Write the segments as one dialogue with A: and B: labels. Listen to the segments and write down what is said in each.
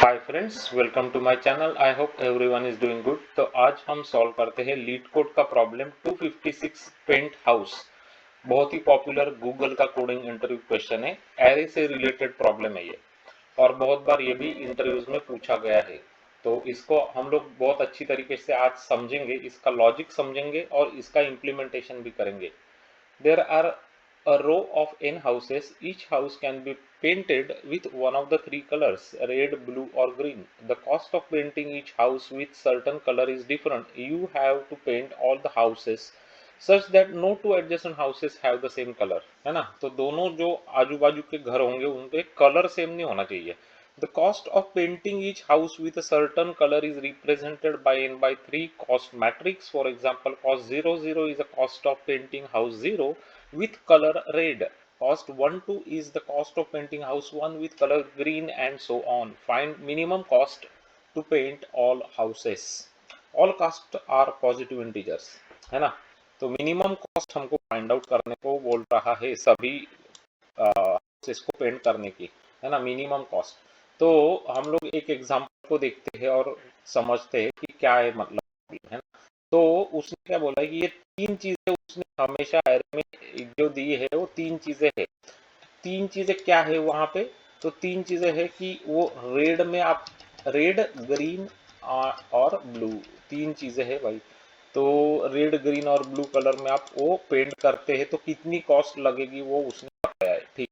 A: Hi friends, welcome to my channel. I hope everyone is doing good. तो आज हम solve करते हैं लीड कोड का प्रॉब्लम 256 पेंट हाउस। बहुत ही पॉपुलर गूगल का कोडिंग इंटरव्यू क्वेश्चन है। एरे से रिलेटेड प्रॉब्लम है ये, और बहुत बार ये भी इंटरव्यूज में पूछा गया है। तो इसको हम लोग बहुत अच्छी तरीके से आज समझेंगे, इसका लॉजिक समझेंगे और इसका इम्प्लीमेंटेशन भी करेंगे। There are a row of n houses. Each house can be painted with one of the three colors, red, blue or green. The cost of painting each house with certain color is different. You have to paint all the houses such that no two adjacent houses have the same color. है ना? तो दोनों जो आजू बाजू के घर होंगे उनके कलर सेम नहीं होना चाहिए। The cost of painting each house with a certain color is represented by n by 3 cost matrix. For example, cost 0, 0 is the cost of painting house 0 with color red. Cost 1, 2 is the cost of painting house 1 with color green, and so on. Find minimum cost to paint all houses. All costs are positive integers, है ना? तो minimum cost हमको find out करने को बोल रहा है सभी हouses को पेंट करने की, है ना? Minimum cost. तो हम लोग एक एग्जांपल को देखते हैं और समझते हैं कि क्या है, मतलब, है ना? तो उसने क्या बोला है कि ये तीन चीजें उसने हमेशा एरे में जो दी है वो तीन चीजें है। तीन चीजें क्या है वहां पे? तो तीन चीजें है कि वो रेड में आप रेड, ग्रीन और ब्लू, तीन चीजें है भाई। तो रेड, ग्रीन और ब्लू कलर में आप वो पेंट करते हैं तो कितनी कॉस्ट लगेगी वो उसने बताया है, ठीक।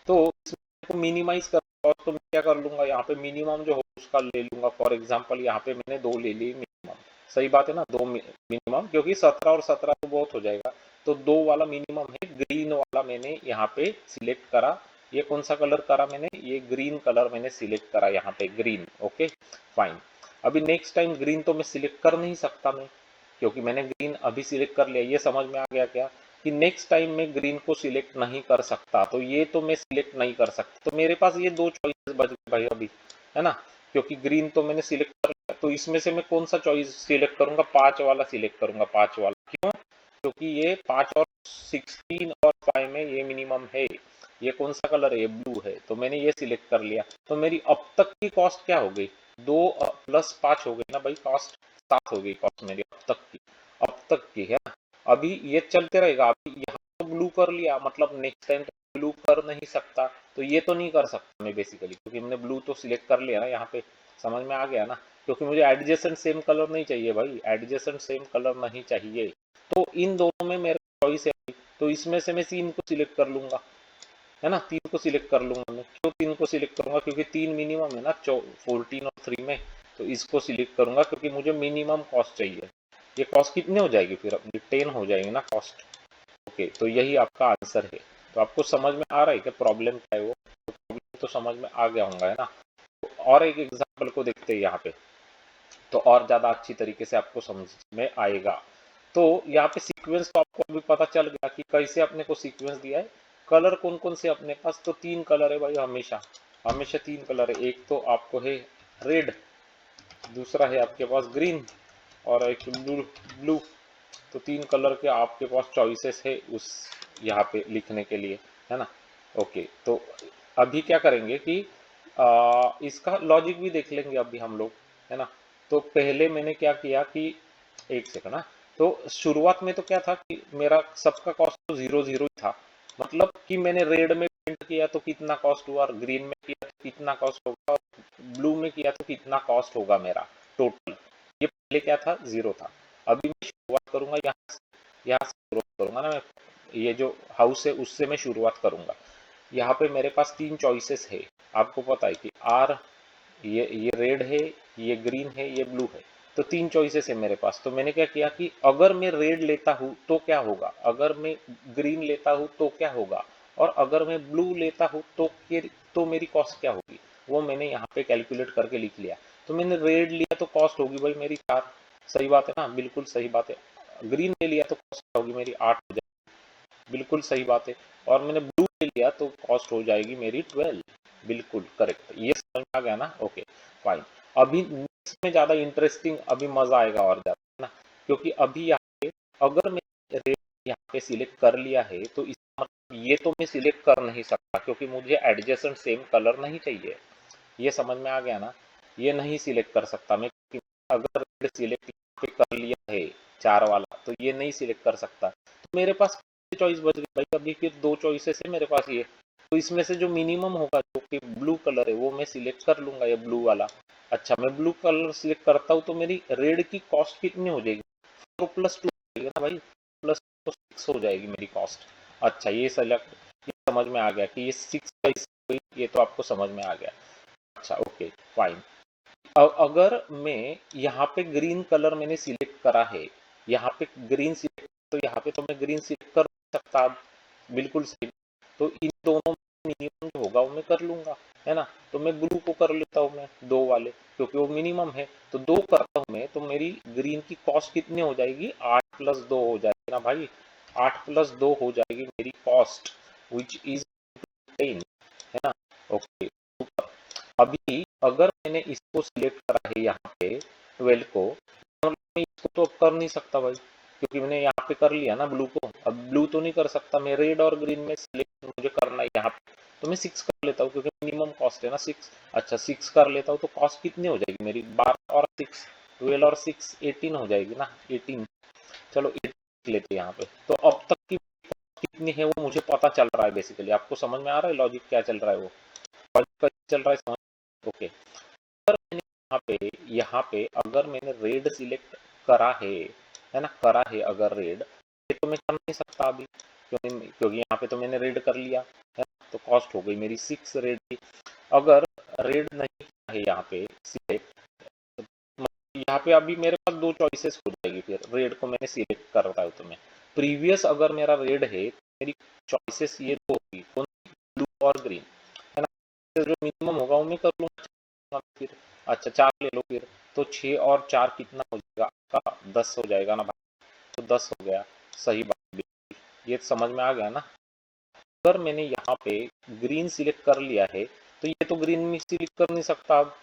A: तो इसको मिनिमाइज कर, और तो मैं क्या कर लूंगा, यहाँ पे मिनिमम जो हो उसका ले लूंगा। फॉर एग्जांपल यहाँ पे मैंने दो ले ली मिनिमम। सही बात है ना, दो मिनिमम, क्योंकि 17 और 17 तो बहुत हो जाएगा। तो दो वाला मिनिमम है। ग्रीन वाला मैंने यहाँ पे सिलेक्ट करा। ये कौन सा कलर करा मैंने? ये ग्रीन कलर मैंने सिलेक्ट करा यहाँ पे, ग्रीन। Okay, fine. अभी नेक्स्ट टाइम ग्रीन तो मैं सिलेक्ट कर नहीं सकता मैं, क्योंकि मैंने ग्रीन अभी सिलेक्ट कर लिया। ये समझ में आ गया क्या कि नेक्स्ट टाइम मैं ग्रीन को सिलेक्ट नहीं कर सकता? तो ये तो मैं सिलेक्ट नहीं कर सकता। तो मेरे पास ये दो चॉइसेस बच गए भाई अभी, है ना? क्योंकि ग्रीन तो मैंने सिलेक्ट कर लिया, तो इसमें से मैं कौन सा चॉइस सिलेक्ट करूंगा? 5 वाला सिलेक्ट करूंगा, 5 वाला। क्यों? क्योंकि ये 5 और 16 और 5 में ये मिनिमम है। ये कौन सा कलर है? ये ब्लू है। तो मैंने ये सिलेक्ट कर लिया। तो मेरी अब तक की कॉस्ट क्या हो गई? 2 प्लस 5 हो गई ना भाई कॉस्ट। 7 हो गई कॉस्ट मेरी अब तक की, अब तक की है। अभी ये चलते रहेगा। अभी यहाँ तो ब्लू कर लिया, मतलब नेक्स्ट टाइम तो ब्लू कर नहीं सकता। तो ये तो नहीं कर सकता मैं बेसिकली, क्योंकि मैंने ब्लू तो सिलेक्ट कर लिया ना यहाँ पे। समझ में आ गया ना? क्योंकि मुझे एडजेसेंट सेम कलर नहीं चाहिए भाई, एडजेसेंट सेम कलर नहीं चाहिए। तो इन दोनों में मेरा चॉइस है। तो इसमें से मैं तीन को सिलेक्ट कर लूंगा, है ना? तीन को सिलेक्ट कर लूंगा मैं। क्यों तीन को सिलेक्ट करूंगा? क्योंकि तीन मिनिमम है ना, 14 और 3 में। तो इसको सिलेक्ट करूंगा क्योंकि मुझे मिनिमम कॉस्ट चाहिए। ये कॉस्ट कितनी हो जाएगी फिर? अपनी 10 हो जाएगी ना कॉस्ट। ओके, तो यही आपका आंसर है। तो आपको समझ में आ रहा है कि प्रॉब्लम क्या है वो? तो प्रॉब्लम तो समझ में आ गया होगा, है ना? तो और एक एग्जांपल को देखते हैं यहाँ पे, तो और ज्यादा अच्छी तरीके से आपको समझ में आएगा। तो यहाँ पे सीक्वेंस तो आपको अभी पता चल गया कि कैसे अपने को सीक्वेंस दिया है। कलर कौन कौन से अपने पास? तो तीन कलर है भाई, हमेशा हमेशा तीन कलर है। एक तो आपको है रेड, दूसरा है आपके पास ग्रीन, और एक ब्लू। ब्लू। तो तीन कलर के आपके पास चॉइसेस है उस यहाँ पे लिखने के लिए, है ना? ओके, तो अभी क्या करेंगे कि इसका लॉजिक भी देख लेंगे अभी हम लोग, है ना? तो पहले मैंने क्या किया कि एक सेकंड ना। तो शुरुआत में तो क्या था कि मेरा सबका कॉस्ट तो 0 0 ही था। मतलब कि मैंने रेड में पेंट किया तो कितना कॉस्ट हुआ, ग्रीन में किया तो कितना कॉस्ट होगा, ब्लू में किया तो कितना कॉस्ट होगा मेरा टोटल। ये पहले क्या था? 0 था। अभी मैं शुरुआत करूंगा यहाँ से शुरुआत करूंगा ना मैं। ये जो हाउस है उससे मैं शुरुआत करूंगा। यहाँ पे मेरे पास तीन चॉइसेस है। आपको पता है कि आर, ये रेड है, ये ग्रीन है, ये ब्लू है। तो तीन चॉइसेस है मेरे पास। तो मैंने क्या किया कि अगर मैं रेड लेता हूं तो क्या होगा, अगर मैं ग्रीन लेता हूं तो क्या होगा, और अगर मैं ब्लू लेता हूं तो मेरी कॉस्ट क्या होगी, वो मैंने यहाँ पे कैलकुलेट करके लिख लिया। तो मैंने रेड लिया तो कॉस्ट होगी भाई मेरी 4। सही बात है ना? बिल्कुल सही बात है। ग्रीन ले लिया तो कॉस्ट होगी मेरी 8 हो जाएगी। बिल्कुल सही बात है। और मैंने ब्लू ले लिया तो कॉस्ट हो जाएगी मेरी 12। बिल्कुल करेक्ट। ये समझ में आ गया ना? Okay, fine. अभी इसमें ज्यादा इंटरेस्टिंग, अभी मजा आएगा और ज्यादा, है ना? क्योंकि अभी यहाँ पे अगर मैं रेड यहाँ पे सिलेक्ट कर लिया है तो इसका मतलब ये तो मैं सिलेक्ट कर नहीं सकता, क्योंकि मुझे एडजेसेंट सेम कलर नहीं चाहिए। ये समझ में आ गया ना? ये नहीं सिलेक्ट कर सकता मैं, क्योंकि अगर रेड सिलेक्ट कर लिया है 4 वाला तो ये नहीं सिलेक्ट कर सकता। तो मेरे पास चॉइस बच गई भाई, अभी फिर 2 चॉइसेस है मेरे पास ये। तो इसमें से जो मिनिमम होगा जो कि ब्लू कलर है वो मैं सिलेक्ट कर लूंगा, ये ब्लू वाला। अच्छा, मैं ब्लू कलर सिलेक्ट करता हूँ तो मेरी रेड की कॉस्ट कितनी हो जाएगी? 4+2 ना भाई, प्लस तो 6 हो जाएगी मेरी कॉस्ट। अच्छा, ये सेलेक्ट, ये समझ में आ गया कि ये 6 कैसे हुई, ये तो आपको समझ में आ गया। अच्छा ओके फाइन। अगर मैं यहाँ पे ग्रीन कलर मैंने सिलेक्ट करा है, यहाँ पे ग्रीन सिलेक्ट, तो यहाँ पे तो मैं ग्रीन सिलेक्ट कर सकता अब, बिल्कुल सही। तो इन दोनों मिनिमम जो होगा वो मैं कर लूंगा, है ना। तो मैं ब्लू को कर लेता हूँ मैं 2 वाले, क्योंकि वो मिनिमम है। तो 2 करता हूँ मैं, तो मेरी ग्रीन की कॉस्ट कितनी हो जाएगी? 8+2 हो जाएगी ना भाई, 8+2 हो जाएगी मेरी कॉस्ट, विच इज 10, है ना। ओके, अभी अगर मैंने इसको सिलेक्ट करा है यहाँ पे 12 को, तो मैं इसको तो अब कर नहीं सकता भाई, क्योंकि मैंने यहाँ पे कर लिया ना ब्लू को। अब ब्लू तो नहीं कर सकता मैं, रेड और ग्रीन में सिलेक्ट मुझे करना है यहाँ पे। तो मैं 6 कर लेता हूँ, क्योंकि मिनिमम कॉस्ट है ना 6। अच्छा, 6 कर लेता हूँ तो कॉस्ट कितनी हो जाएगी मेरी? 12 और 6, 12 और 6 18 हो जाएगी ना, 18। चलो 18 लेते हैं यहाँ पे। तो अब तक की कितनी है वो मुझे पता चल रहा है बेसिकली। आपको समझ में आ रहा है लॉजिक क्या चल रहा है? वो लॉजिक चल रहा है, समझ? ओके, अगर मैंने यहाँ पे अगर मैंने रेड सिलेक्ट करा है ना, करा है अगर रेड, ये तो मैं कर नहीं सकता अभी, क्योंकि यहाँ पे तो मैंने रेड कर लिया है, तो कॉस्ट हो गई मेरी 6 रेड की। अगर रेड नहीं किया है यहाँ पे सिलेक्ट, यहाँ पे अभी मेरे पास 2 चॉइसेस हो जाएगी। फिर रेड को मैंने सिलेक्ट कर रहा है तो मैं प्रीवियस, अगर मेरा रेड है तो मेरी चॉइसेस ये 2 होगी, कौन? ब्लू और ग्रीन, है ना। जो मिनिमम होगा वो मैं कर लूंगा फिर। अच्छा, 4 ले लो फिर। तो 6 और 4 कितना हो जाएगा आपका? 10 हो जाएगा ना भाई, तो 10 हो गया। सही बात, ये समझ में आ गया ना। अगर मैंने यहाँ पे ग्रीन सिलेक्ट कर लिया है, तो ये तो ग्रीन में सिलेक्ट कर नहीं सकता। अब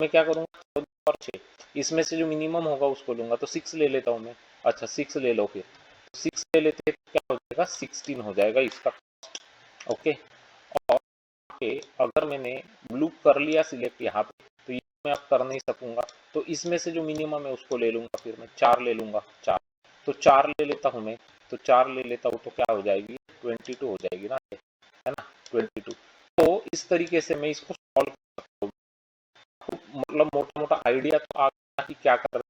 A: मैं क्या करूँगा? 14 और 6, इसमें से जो मिनिमम होगा उसको लूंगा, तो 6 ले लेता हूँ मैं। अच्छा, 6 ले लो फिर। 6 ले लेते हैं तो क्या हो जाएगा? 16 हो जाएगा इसका। ओके, और पे अगर मैंने ब्लू कर लिया सिलेक्ट यहाँ पे, तो ये मैं अब कर नहीं सकूंगा। तो इसमें से जो मिनिमम है उसको ले लूंगा, फिर मैं 4 ले लूंगा, 4। तो 4 ले लेता हूँ मैं, तो 4 ले लेता हूँ तो क्या हो जाएगी? 22 हो जाएगी ना, है ना, 22। तो इस तरीके से मैं इसको सॉल्व कर सकता हूँ। मतलब मोटा मोटा आइडिया तो आ गया कि क्या कर।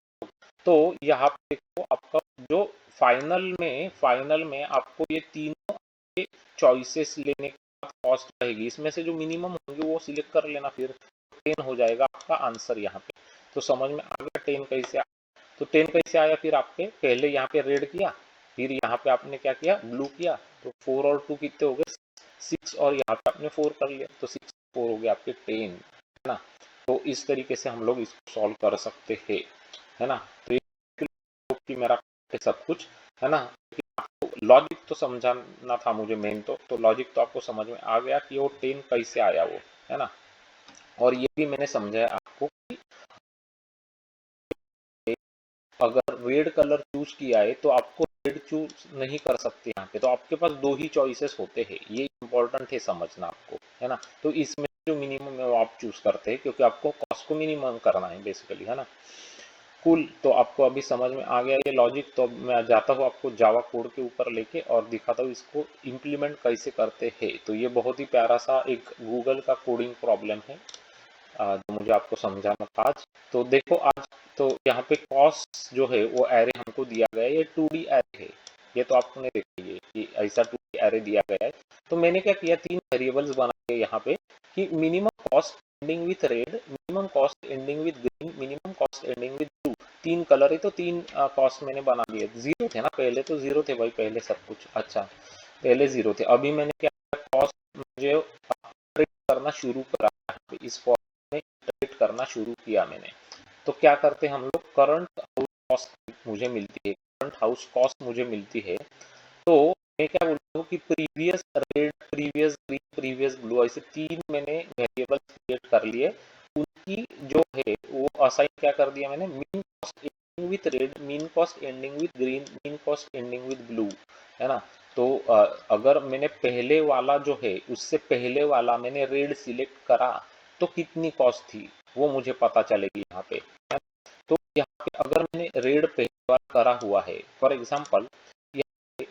A: तो यहाँ पे देखो आपका जो फाइनल में आपको ये तीनों चॉइसेस लेने के बाद कॉस्ट रहेगी, इसमें से जो मिनिमम होंगे वो सिलेक्ट कर लेना, फिर 10 हो जाएगा आपका आंसर यहाँ पे। तो समझ में आ गया 10 कैसे आया? तो 10 कैसे आया? फिर आपके पहले यहाँ पे रेड किया, फिर यहाँ पे आपने क्या किया? ब्लू किया। तो 4 और 2 कितने हो गए? 6, और यहाँ पे आपने 4 कर लिया, तो 6 4 हो गया आपके 10, है ना। तो इस तरीके से हम लोग इसको सॉल्व कर सकते हैं, है ना। तो कि मेरा सब कुछ, है ना। लॉजिक तो समझाना था मुझे मेन, तो लॉजिक तो आपको समझ में आ गया कि वो 10 कैसे आया वो, है ना। और ये भी मैंने समझाया आपको कि अगर रेड कलर चूज किया है तो आपको रेड चूज नहीं कर सकते यहाँ पे, तो आपके पास 2 ही चॉइसेस होते हैं, ये इंपॉर्टेंट है समझना आपको, है ना। तो इसमें जो मिनिमम है वो आप चूज करते हैं, क्योंकि आपको कॉस्ट को मिनिमम करना है बेसिकली, है ना। कूल, तो आपको अभी समझ में आ गया ये लॉजिक। तो अब मैं जाता हूँ आपको जावा कोड के ऊपर लेके और दिखाता हूँ इसको इम्प्लीमेंट कैसे करते हैं। तो ये बहुत ही प्यारा सा एक गूगल का कोडिंग प्रॉब्लम है, जो मुझे आपको समझाना था आज। तो देखो आज, तो यहाँ पे कॉस्ट जो है वो एरे हमको दिया गया है, ये 2D एरे है। ये तो आपने देखा ही है कि ऐसा 2D एरे दिया गया है। तो मैंने क्या किया, 3 वेरिएबल्स बनाए यहाँ पे कि minimum cost ending with red, minimum cost ending with green, minimum cost ending with blue. 3 colour है तो 3 कॉस्ट मैंने बना दिए। 0 थे ना पहले, तो 0 थे भाई पहले सब कुछ। अच्छा, पहले 0 थे। अभी मैंने क्या, कॉस्ट मुझे करना शुरू करा, इस फॉर्म में iterate करना शुरू किया मैंने। तो क्या करते हैं हम लोग, करंट हाउस कॉस्ट मुझे मिलती है, करंट हाउस कॉस्ट मुझे मिलती है। तो मैं क्या बोलता हूँ कि previous red, previous green, previous blue, ऐसे 3 मैंने वेरिएबल क्रिएट कर लिए। उनकी जो है वो असाइन क्या कर दिया मैंने, mean cost ending with red, mean cost ending with green, mean cost ending with blue, है ना। तो अगर मैंने पहले वाला जो है उससे पहले वाला मैंने रेड सिलेक्ट करा तो कितनी कॉस्ट थी, वो मुझे पता चलेगी यहाँ पे। तो यहाँ पे अगर मैंने रेड पहली बार करा हुआ है, फॉर एग्जाम्पल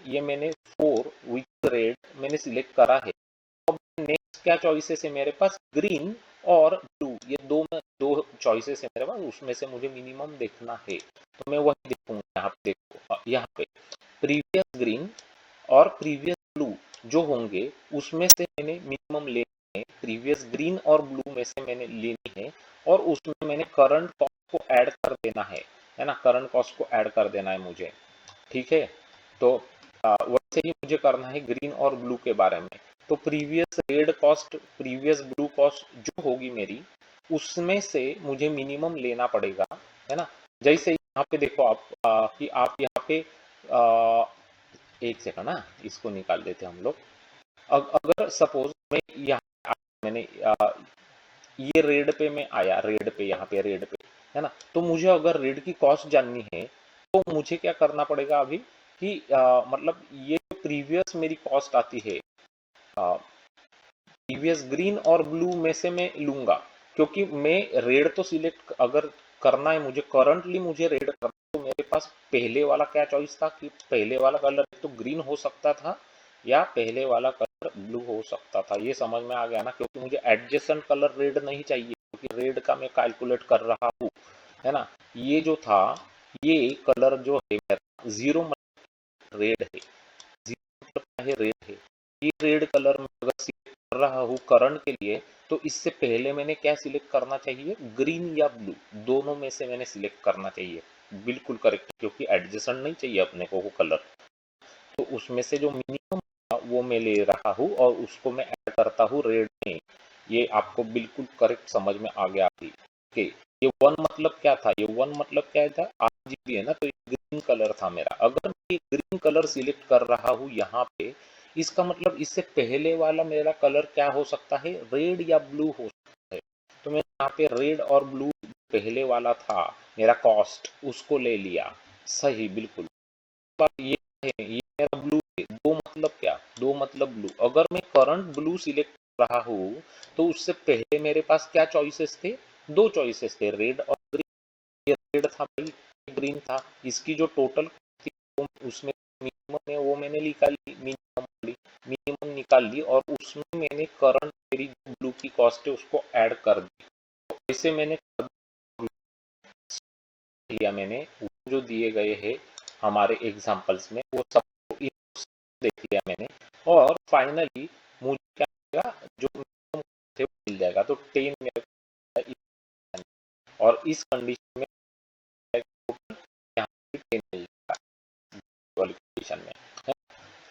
A: ये मैंने 4 विथ रेड मैंने सिलेक्ट करा है, अब नेक्स्ट क्या चॉइसेस है मेरे पास, ग्रीन और ब्लू, ये दो चॉइसेस है मेरे पास, उसमें से मुझे मिनिमम देखना है। तो मैं वही देखूंगा यहाँ पे। देखो यहाँ पे प्रीवियस ग्रीन और प्रीवियस ब्लू जो होंगे उसमें से मैंने मिनिमम लेने हैं, प्रीवियस ग्रीन और ब्लू में से मैंने लेनी है, और उसमें मैंने करंट कॉस्ट को ऐड कर देना है ना, करंट कॉस्ट को ऐड कर देना है मुझे। ठीक है, तो वैसे ही मुझे करना है ग्रीन और ब्लू के बारे में। तो previous red cost previous blue cost जो होगी मेरी, उसमें से मुझे मिनिमम लेना पड़ेगा, है ना। जैसे यहाँ पे देखो आप कि आप यहाँ पे एक सेकंड ना, इसको निकाल देते हम लोग। अगर सपोज मैं यहाँ मैंने ये रेड पे मैं आया, रेड पे यहाँ पे रेड पे, है ना, तो मुझे अगर रेड की कॉस्ट जाननी है तो मुझे क्या करना पड़ेगा अभी कि मतलब ये प्रीवियस मेरी कॉस्ट आती है, प्रीवियस ग्रीन और ब्लू में से मैं लूंगा, क्योंकि मैं रेड तो सिलेक्ट अगर करना है मुझे, करंटली मुझे रेड करना, तो मेरे पास पहले वाला क्या चॉइस था कि पहले वाला कलर तो ग्रीन हो सकता था या पहले वाला कलर ब्लू हो सकता था। ये समझ में आ गया ना, क्योंकि मुझे एडजेसेंट कलर रेड नहीं चाहिए, क्योंकि रेड का मैं कैलकुलेट कर रहा हूँ, है ना। ये जो था, ये कलर जो है मेरा जीरो रेड है, जीरो मतलब क्या है, रेड है। ये रेड कलर में अगर सिलेक्ट कर रहा हूँ करंट के लिए, तो इससे पहले मैंने क्या सिलेक्ट करना चाहिए, ग्रीन या ब्लू, दोनों में से मैंने सिलेक्ट करना चाहिए। बिल्कुल करेक्ट, क्योंकि एडजेसेंट नहीं चाहिए अपने को वो कलर। तो उसमें से जो मिनिमम वो मैं ले रहा हूँ और उसको मैं ऐड करता हूँ रेड में। ये आपको बिल्कुल करेक्ट समझ में आ गया अभी। ओके, ये वन मतलब क्या था, ये वन मतलब क्या था, RGB है ना, तो ये ग्रीन कलर था मेरा। अगर मैं ग्रीन कलर सिलेक्ट कर रहा हूँ यहाँ पे, इसका मतलब इससे पहले वाला मेरा कलर क्या हो सकता है, रेड या ब्लू हो सकता है। तो मैं यहाँ पे रेड और ब्लू पहले वाला था मेरा कॉस्ट, उसको ले लिया। सही, बिल्कुल। ये है, ये मेरा ब्लू है, दो मतलब क्या, दो मतलब ब्लू। अगर मैं करंट ब्लू सिलेक्ट कर रहा हूँ तो उससे पहले मेरे पास क्या चॉइसेस थे, दो चॉइसेस थे, रेड और ग्रीन। ये रेड था भाई, ग्रीन था, इसकी जो टोटल थी उसमें मिनिमम है वो मैंने निकाली, मिनिमम निकाल ली, और उसमें मैंने करंट मेरी जो ब्लू की कॉस्ट है उसको ऐड कर दी। तो ऐसे मैंने लिया, मैंने वो जो दिए गए हैं हमारे एग्जांपल्स में वो सब देख लिया मैंने, और फाइनली मुझे क्या मिलेगा, जो minimum थे वो मिल जाएगा। तो 10 मेरे को, और इस कंडीशन में यहाँ पे 10 मिल जाएगा क्वालिफिकेशन में, है।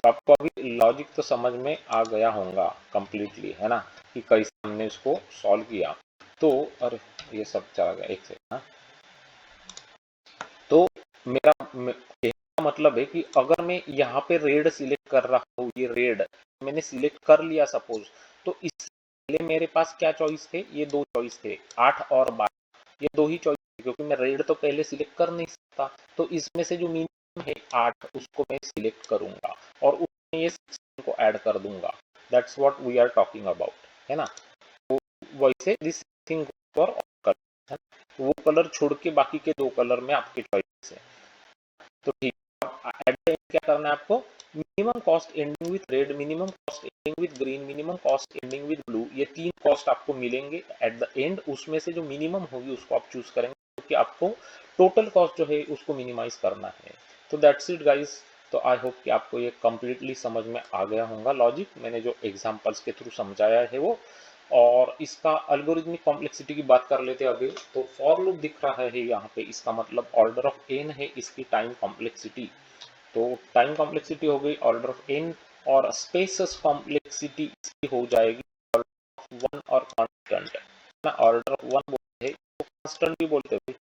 A: तो आपको अभी लॉजिक तो समझ में आ गया होगा कंप्लीटली, है ना, कि कैसे हमने इसको सॉल्व किया। तो अरे ये सब चला गया, एक सेकंड। तो मेरा कहने का मतलब है कि अगर मैं यहाँ पे रेड सिलेक्ट कर रहा हूँ, ये रेड मैंने सिलेक्ट कर लिया सपोज, तो इससे पहले मेरे पास क्या चॉइस थे, ये दो चॉइस थे, 8 और 12, ये दो ही चॉइस थे, क्योंकि मैं रेड तो पहले सिलेक्ट कर नहीं सकता। तो इसमें से जो मिनिमम है 8, उसको मैं सिलेक्ट करूंगा और उसमें ये 16 को ऐड कर दूंगा। That's what we are talking about, है ना। तो वैसे दिस थिंग फॉर कलर, वो कलर छोड़ के बाकी के दो कलर में आपके चॉइस है। तो ठीक, एट द एंड क्या करना है आपको, minimum cost ending with red, minimum cost ending with green, minimum cost ending with blue, ये तीन कॉस्ट आपको मिलेंगे एट द एंड। उसमें से जो मिनिमम होगी उसको आप चूज करेंगे, क्योंकि आपको टोटल कॉस्ट जो है उसको मिनिमाइज करना है। तो दैट्स इट गाइस। तो आई होप कि आपको ये कम्प्लीटली समझ में आ गया होगा लॉजिक, मैंने जो एग्जांपल्स के थ्रू समझाया है वो। और इसका अल्गोरिथमिक कॉम्प्लेक्सिटी की बात कर लेते हैं अभी। तो फॉर लूप दिख रहा है यहाँ पे, इसका मतलब ऑर्डर ऑफ एन है इसकी टाइम कॉम्प्लेक्सिटी। तो टाइम कॉम्प्लेक्सिटी हो गई ऑर्डर ऑफ एन, और स्पेसस कॉम्प्लेक्सिटी इसकी हो जाएगी ऑर्डर ऑफ वन और कांस्टेंट ना। ऑर्डर ऑफ वन बोलते हैं तो कांस्टेंट भी बोलते हैं,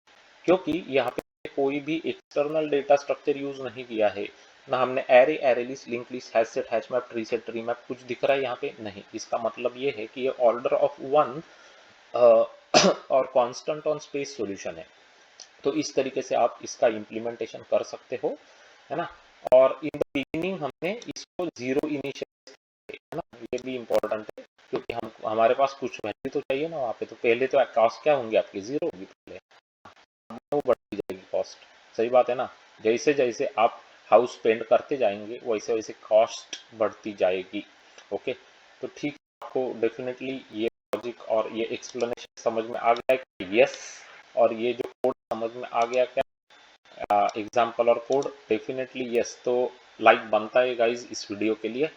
A: क्योंकि यहाँ पे कोई भी एक्सटर्नल डेटा स्ट्रक्चर यूज नहीं किया है ना, हमने array, array list, link list, hash set, hash map, tree set, tree map कुछ दिख रहा है यहाँ पे नहीं। इसका मतलब ये है कि ये ऑर्डर ऑफ वन और कांस्टेंट ऑन स्पेस सॉल्यूशन है। तो इस तरीके से आप इसका इम्प्लीमेंटेशन कर सकते हो, है ना। और इन द बिगिनिंग हमने इसको जीरो इनिशियल, है ना, ये भी इम्पोर्टेंट है। क्योंकि हम हमारे पास कुछ वैल्यू तो चाहिए ना वहाँ पे, तो पहले तो कॉस्ट क्या होंगी आपकी, जीरो होगी पहले, वो बढ़ती जाएगी कॉस्ट। सही बात है ना। जैसे जैसे आप हाउस पेंट करते जाएंगे वैसे वैसे कॉस्ट बढ़ती जाएगी। ओके, तो ठीक है, आपको डेफिनेटली ये लॉजिक और ये एक्सप्लेनेशन समझ में आ गया है? यस। और ये जो कोड समझ में आ गया क्या, एग्जाम्पल और कोड? Definitely yes. तो लाइक बनता है गाइज इस वीडियो के लिए।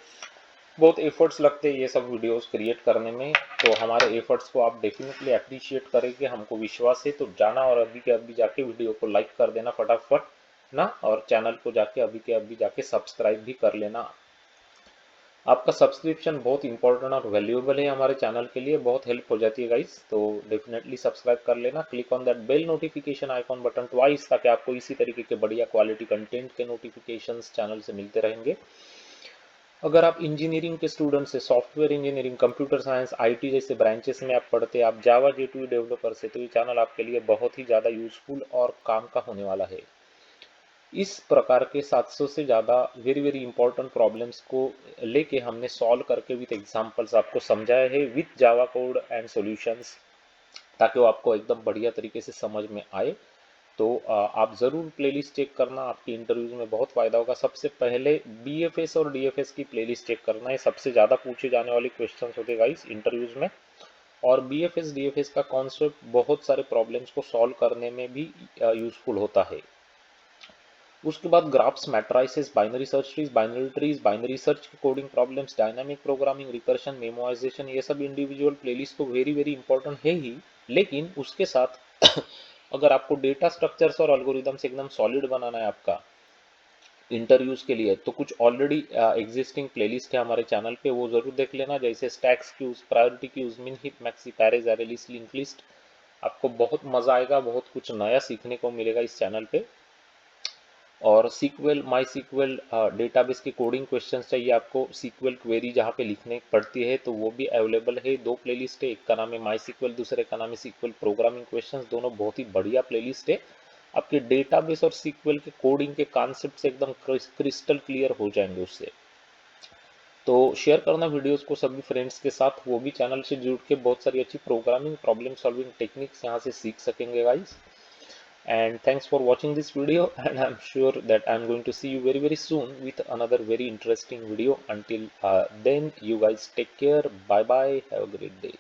A: बहुत एफर्ट्स लगते हैं ये सब वीडियोस क्रिएट करने में, तो हमारे एफर्ट्स को आप डेफिनेटली अप्रिशिएट करेंगे, हमको विश्वास है। तो जाना और अभी के अभी जाके वीडियो को लाइक कर देना फटाफट ना, और चैनल को जाके अभी के अभी जाके सब्सक्राइब भी कर लेना। आपका सब्सक्रिप्शन बहुत इंपॉर्टेंट और वैल्यूएबल है हमारे चैनल के लिए, बहुत हेल्प हो जाती है गाइस। तो डेफिनेटली सब्सक्राइब कर लेना, click on that bell notification icon button twice, ताकि आपको इसी तरीके के बढ़िया क्वालिटी कंटेंट के नोटिफिकेशंस चैनल से मिलते रहेंगे। अगर आप इंजीनियरिंग के स्टूडेंट्स से, software engineering, computer science, IT जैसे ब्रांचेस में आप पढ़ते हैं, आप जावा J2E डेवलपर से, तो ये चैनल आपके लिए बहुत ही ज़्यादा यूजफुल और काम का होने वाला है। इस प्रकार के 700 से ज़्यादा वेरी वेरी इंपॉर्टेंट प्रॉब्लम्स को लेके हमने सॉल्व करके विथ एग्जांपल्स आपको समझाया है, with Java code and solutions, ताकि वो आपको एकदम बढ़िया तरीके से समझ में आए। तो आप ज़रूर प्लेलिस्ट चेक करना, आपकी इंटरव्यूज में बहुत फ़ायदा होगा। सबसे पहले BFS और DFS की प्लेलिस्ट चेक करना है, सबसे ज़्यादा पूछे जाने वाले क्वेश्चंस होते गाइस इंटरव्यूज में। और BFS DFS का कॉन्सेप्ट बहुत सारे प्रॉब्लम्स को सॉल्व करने में भी यूजफुल होता है। उसके बाद graphs, matrices, binary search trees, binary trees, binary search के coding problems, dynamic programming, recursion, memorization, ये सब इंडिविजुअल प्लेलिस्ट तो वेरी वेरी इंपॉर्टेंट है ही, लेकिन उसके साथ अगर आपको डेटा स्ट्रक्चर्स और एल्गोरिदम्स एकदम सॉलिड बनाना है आपका इंटरव्यूज के लिए, तो कुछ ऑलरेडी एग्जिस्टिंग प्लेलिस्ट है हमारे चैनल पे, वो जरूर देख लेना, जैसे स्टैक्स क्यूज, प्रायोरिटी क्यूज, मिन hip, maxi, Perez, array list, link list. आपको बहुत मजा आएगा, बहुत कुछ नया सीखने को मिलेगा इस चैनल पे। और सीक्वल, माई सीक्वल डेटाबेस के कोडिंग क्वेश्चंस चाहिए आपको, सीक्वल क्वेरी जहाँ पे लिखने पड़ती है, तो वो भी अवेलेबल है। 2 प्लेलिस्ट है, एक का नाम है माई सीक्वल, दूसरे का नाम है सीक्वल प्रोग्रामिंग क्वेश्चंस, दोनों बहुत ही बढ़िया प्लेलिस्ट है। आपके डेटाबेस और सीक्वल के कोडिंग के कॉन्सेप्ट एकदम क्रिस्टल क्लियर हो जाएंगे उससे। तो शेयर करना वीडियोस को सभी फ्रेंड्स के साथ, वो भी चैनल से जुड़ के बहुत सारी अच्छी प्रोग्रामिंग, प्रॉब्लम सॉल्विंग टेक्निक्स यहाँ से सीख सकेंगे guys. And thanks for watching this video, and I'm sure that I'm going to see you very very soon with another very interesting video. Until then, you guys take care, bye bye, have a great day.